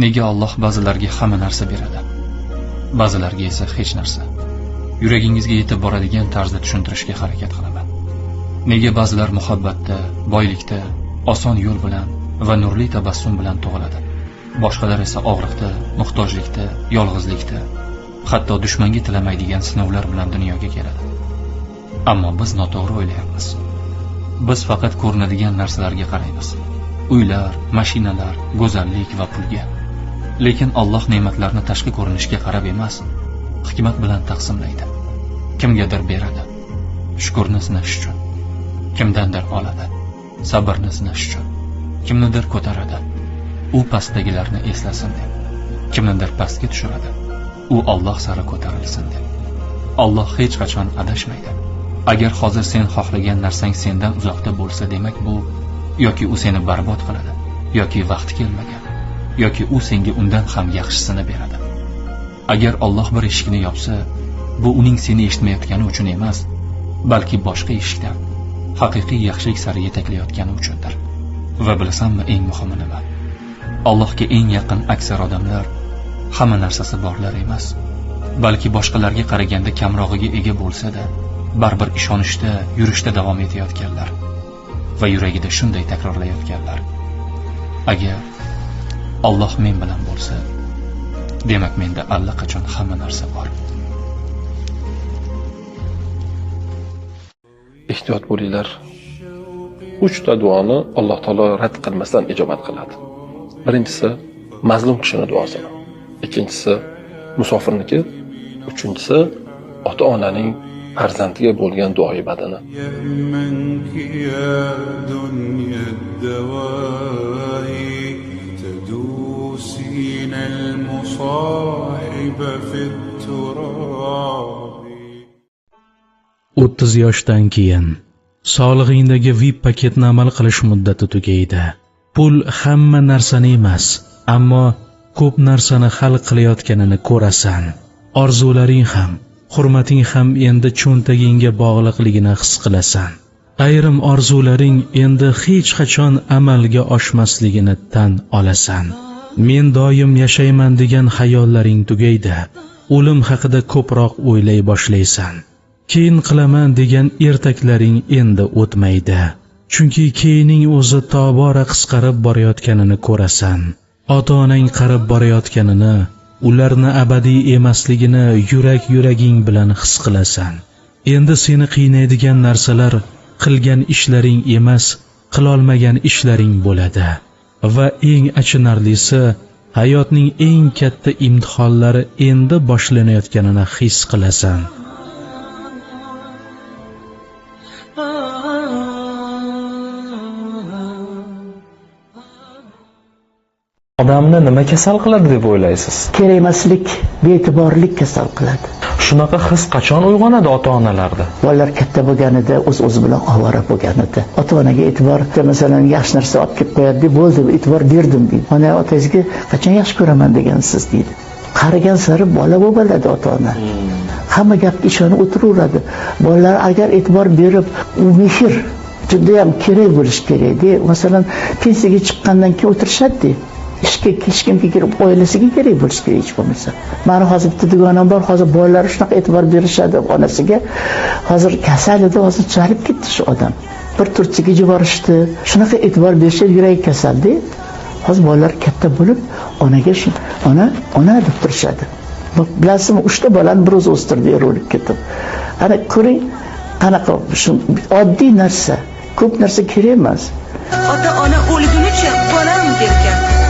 Nega Alloh ba'zilarga hamma narsa beradi, ba'zilarga esa hech narsa? Yuragingizga yetib boradigan tarzda tushuntirishga harakat qilaman. Nega ba'zilar muhabbatda, boylikda, oson yo'l bilan va nurli tabassum bilan tug'iladi, boshqalar esa og'riqda, muhtojlikda, yolg'izlikda, hatto dushmanga tilamaydigan sinovlar bilan dunyoga keladi? Ammo biz noto'g'ri o'ylayapmiz. Biz faqat ko'rinadigan narsalarga qaraymiz. Uylar, mashinalar, go'zallik va pulga. Lekin Alloh ne'matlarni tashqi ko'rinishga qarab emas, hikmat bilan taqsimlaydi. Kimgadir beradi, shukrni sinash uchun. Kimdandir oladi, sabrni sinash uchun. Kimnidir ko'taradi, u pastdagilarni eslasin deb. Kimnidir pastga tushiradi, u Alloh sari ko'tarilsin deb. Alloh hech qachon adashmaydi. Agar hozir sen xohlagan narsang sendan uzoqda bo'lsa, demak bu yoki u seni barbod qiladi, yoki vaqti kelmagan, yoki u senga undan ham yaxshisini beradi. Agar Alloh bir eshikni yopsa, bu uning seni eshitmayotgani uchun emas, balki boshqa eshikdan haqiqiy yaxshilik sari yetaklayotgani uchundir. Va bilasanmi eng muhimi nima? Allohga eng yaqin aksar odamlar hamma narsasi borlar emas, balki boshqalarga qaraganda kamrog'iga ega bo'lsa-da, baribir ishonishda, yurishda davom etayotganlar va yuragida shunday takrorlayotganlar: agar Alloh men bilan bo'lsa, demak menda allaqachon hamma narsa bor. Ehtiyot bo'linglar. 3 ta duoni Alloh taolo rad qilmasdan ijobat qiladi. Birinchisi mazlum kishining duosi, ikkinchisi musofirniki, uchinchisi ota-onaning farzandiga bo'lgan duo-ibadini. O'ttiz yoshdan keyin sog'lig'ingdagi VIP paketni amal qilish muddati tugaydi. Pul hamma narsani emas, ammo ko'p narsani hal qilayotganini ko'rasan. Orzularing ham, hurmating ham endi cho'ntagingga bog'liqligini his qilasan. Ayrim orzularing endi hech qachon amalga oshmasligini tan olasan. Men doim yashayman degan xayollaring tugaydi. O'lim haqida ko'proq o'ylay boshlaysan. Keyin qilaman degan ertaklaring endi o'tmaydi. Chunki keyinning o'zi tobora qisqarib borayotganini ko'rasan. Ota-onang qarib borayotganini, ularni abadiy emasligini yuraging bilan his qilasan. Endi seni qiynaydigan narsalar qilgan ishlaring emas, qilolmagan ishlaring bo'ladi. Va eng achinarlisi, hayotning eng katta imtihonlari endi boshlanayotganini his qilasan. Odamni nima kasal qiladi deb o'ylaysiz? Kerakmaslik, be'tiborlik kasal qiladi. Shunaqa his qachon uyg'onadi ota-onalarda? Bolalar katta bo'lganida o'z-o'zi bilan ovora bo'lganida, ota-onaga e'tibor, masalan, yaxshi narsa olib kelib qo'yadi, bo'ldi, e'tibor berdim deydi. Ona otangizga qachon yaxshi ko'raman degansiz deydi. Qarigan sari bola bo'ladi ota-ona. Hamma gapga ishonib o'tiraveradi. Bolalar agar e'tibor berib, u mehr juda ham kerak bo'lish kerak. Masalan, pensiyaga chiqqandan keyin o'tirishadi. Ishga hech kimga kirib oilasiga kerak bo'lish kerak hech bo'lmasa. Meni hozir bitta dugonam bor, hozir bolalar shunaqa e'tibor berishadi onasiga. Hozir kasal edi, hozir chalib ketdi shu odam. Bir Turkiyaga yuborishdi. Shunaqa e'tibor berishdi, yuragi kasaldi. Hozir bolalar katta bo'lib, onaga ona deb turishadi. Bilasizmi, 3 ta bolani bir o'zi o'stirdi, o'rib ketib. Ana ko'ring, qanaqa shu oddiy narsa, ko'p narsa kerak emas. Ota-ona o'lgunicha bolam derkan.